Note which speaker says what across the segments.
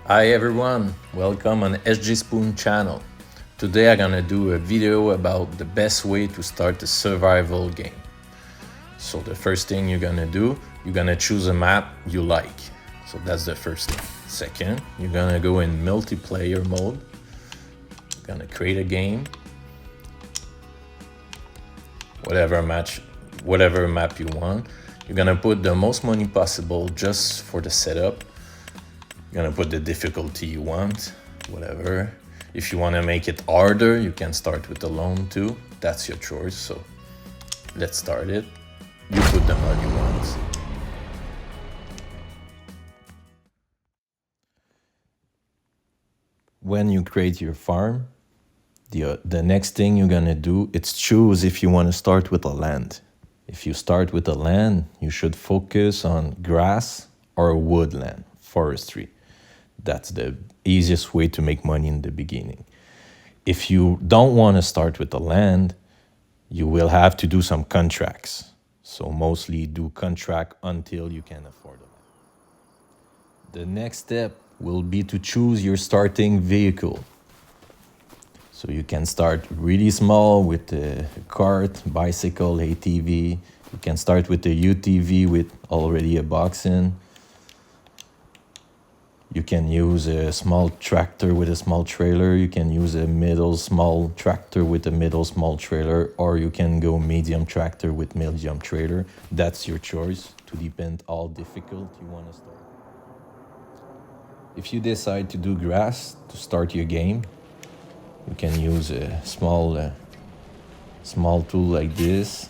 Speaker 1: Hi everyone, welcome on SG Spoon channel. Today I'm gonna do a video about the best way to start a survival game. So the first thing you're gonna do, you're gonna choose a map you like. So that's the first thing. Second, you're gonna go in multiplayer mode. You're gonna create a game. Whatever map you want. You're gonna put the most money possible just for the setup. You're gonna put the difficulty you want, whatever. If you wanna make it harder, you can start with alone too. That's your choice, so let's start it. You put the mod you want. When you create your farm, the next thing you're gonna do, it's choose if you wanna start with a land. If you start with a land, you should focus on grass or woodland, forestry. That's the easiest way to make money in the beginning. If you don't want to start with the land, you will have to do some contracts. So mostly do contract until you can afford it. The next step will be to choose your starting vehicle. So you can start really small with a cart, bicycle, ATV. You can start with a UTV with already a box in. You can use a small tractor with a small trailer. You can use a middle small tractor with a middle small trailer, or you can go medium tractor with medium trailer. That's your choice to depend how difficult you want to start. If you decide to do grass to start your game, you can use a small tool like this.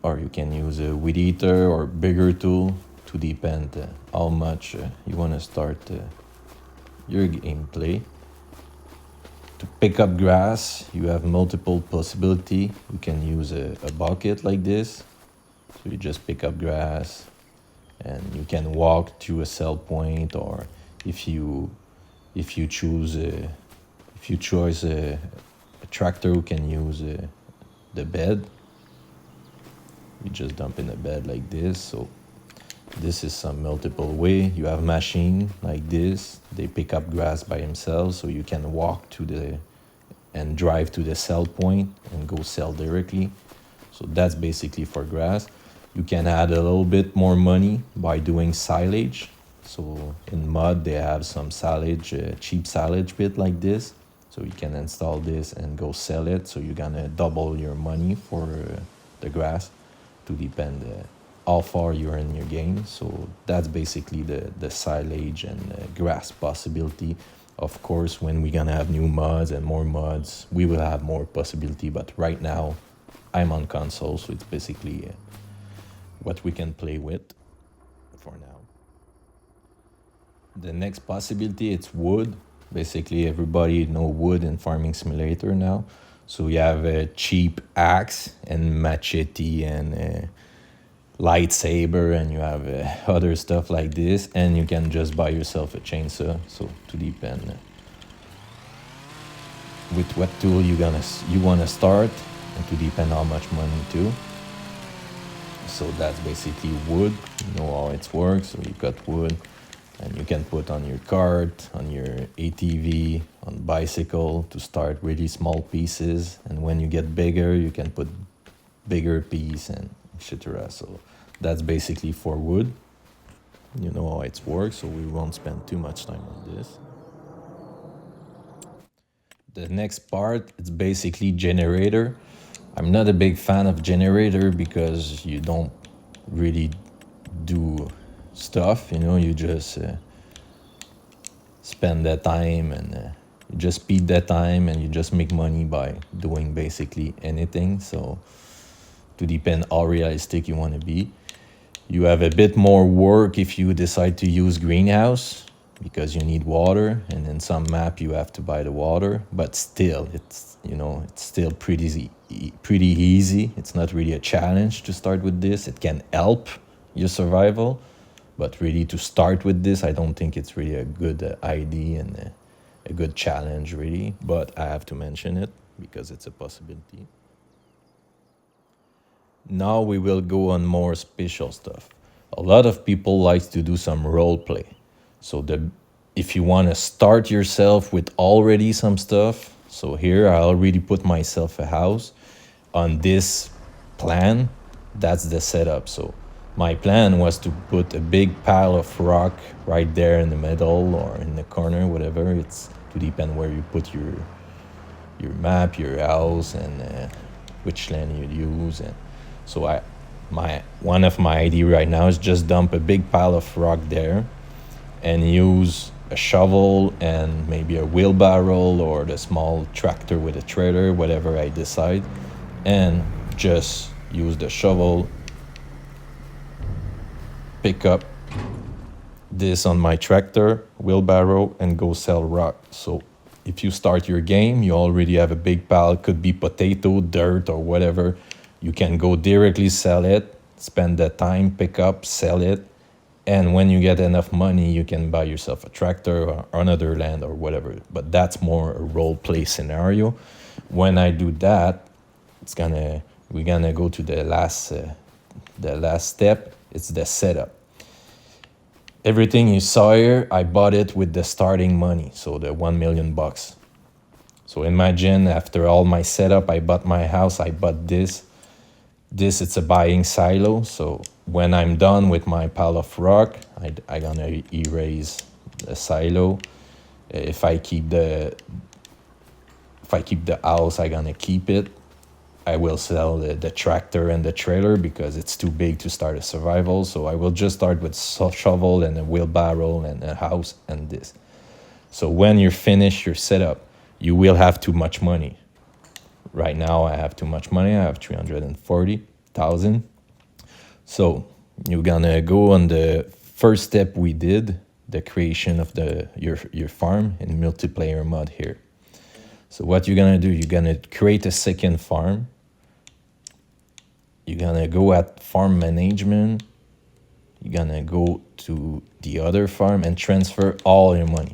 Speaker 1: Or you can use a weed eater or bigger tool to depend how much you want to start your gameplay. To pick up grass, you have multiple possibility. You can use a bucket like this. So you just pick up grass and you can walk to a sell point, or if you choose a tractor, you can use the bed. You just dump in a bed like this. So this is some multiple way. You have machine like this. They pick up grass by themselves, so you can walk to and drive to the sell point and go sell directly. So that's basically for grass. You can add a little bit more money by doing silage. So in mud, they have some silage, cheap silage bit like this. So you can install this and go sell it. So you're gonna double your money for the grass, to depend how far you're in your game. So that's basically the silage and grass possibility. Of course, when we're gonna have new mods and more mods, we will have more possibility. But right now, I'm on console, so it's basically what we can play with for now. The next possibility, it's wood. Basically, everybody know wood in Farming Simulator now. So you have a cheap axe and machete and lightsaber, and you have other stuff like this, and you can just buy yourself a chainsaw. So to depend with what tool you want to start, and to depend how much money too. So that's basically wood. You know how it works. So you got wood, and you can put on your cart, on your ATV, on bicycle to start really small pieces. And when you get bigger, you can put bigger piece and etc. So that's basically for wood. You know how it works, so we won't spend too much time on this. The next part, it's basically generator. I'm not a big fan of generator because you don't really do stuff, you just spend that time and you just speed that time, and you just make money by doing basically anything. So to depend how realistic you want to be. You have a bit more work if you decide to use greenhouse, because you need water, and in some map you have to buy the water, but still it's still pretty easy. It's not really a challenge to start with this. It can help your survival, but really to start with this, I don't think it's really a good idea and a good challenge really, but I have to mention it because it's a possibility. Now we will go on more special stuff. A lot of people like to do some role play. So if you want to start yourself with already some stuff, so here I already put myself a house on this plan. That's the setup. So my plan was to put a big pile of rock right there in the middle or in the corner, whatever. It's to depend where you put your map, your house, and which land you use. And so one of my idea right now is just dump a big pile of rock there and use a shovel and maybe a wheelbarrow or the small tractor with a trailer, whatever I decide, and just use the shovel, pick up this on my tractor, wheelbarrow, and go sell rock. So if you start your game, you already have a big pile, could be potato, dirt, or whatever. You can go directly sell it, spend the time, pick up, sell it, and when you get enough money, you can buy yourself a tractor or another land or whatever. But that's more a role play scenario. When I do that, we're gonna go to the last step. It's the setup. Everything you saw here, I bought it with the starting money, so the 1 million bucks. So imagine after all my setup, I bought my house, I bought this. This, it's a buying silo. So when I'm done with my pile of rock, I gonna erase the silo. If I keep the house, I gonna keep it. I will sell the tractor and the trailer because it's too big to start a survival. So I will just start with shovel and a wheelbarrow and a house and this. So when you finish your setup, you will have too much money. Right now I have too much money. I have 340,000. So you're gonna go on the first step we did, the creation of your farm in multiplayer mode here. So what you're gonna do, you're gonna create a second farm. You're gonna go at farm management. You're gonna go to the other farm and transfer all your money.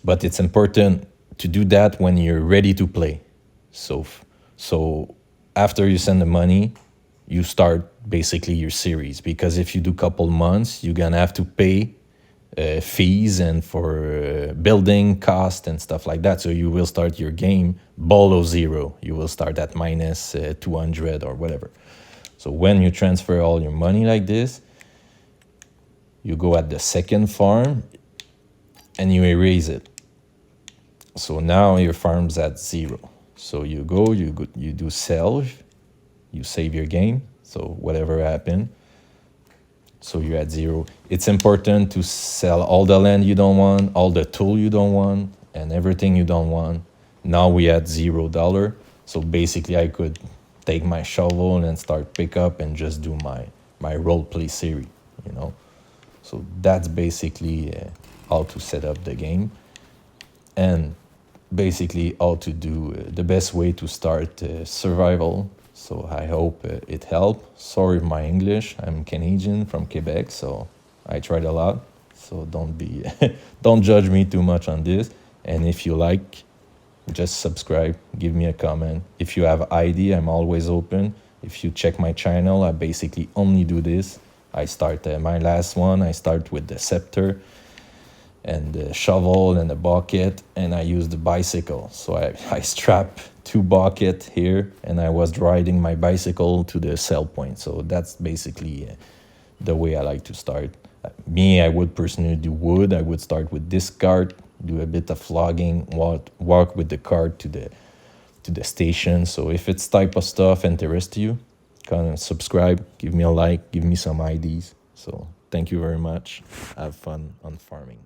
Speaker 1: But it's important to do that when you're ready to play. So after you send the money, you start basically your series. Because if you do couple months, you're gonna have to pay fees and for building cost and stuff like that. So you will start your game below zero. You will start at minus 200 or whatever. So when you transfer all your money like this, you go at the second farm and you erase it. So now your farm's at zero. So you do sell, you save your game. So whatever happened, so you're at zero. It's important to sell all the land you don't want, all the tool you don't want, and everything you don't want. Now we at $0. So basically I could take my shovel and start pick up and just do my role play series, you know. So that's basically how to set up the game and basically how to do the best way to start survival. So I hope it helped. Sorry for my English. I'm Canadian from Quebec, so I tried a lot. So don't judge me too much on this. And if you like, just subscribe, give me a comment. If you have idea, I'm always open. If you check my channel, I basically only do this. I start my last one. I start with the scepter and the shovel and the bucket, and I use the bicycle. So I strap 2 buckets here, and I was riding my bicycle to the sell point. So that's basically the way I like to start. Me, I would personally do wood. I would start with this cart, do a bit of logging, walk with the cart to the station. So if it's type of stuff interests you, come and subscribe, give me a like, give me some ideas. So thank you very much. Have fun on farming.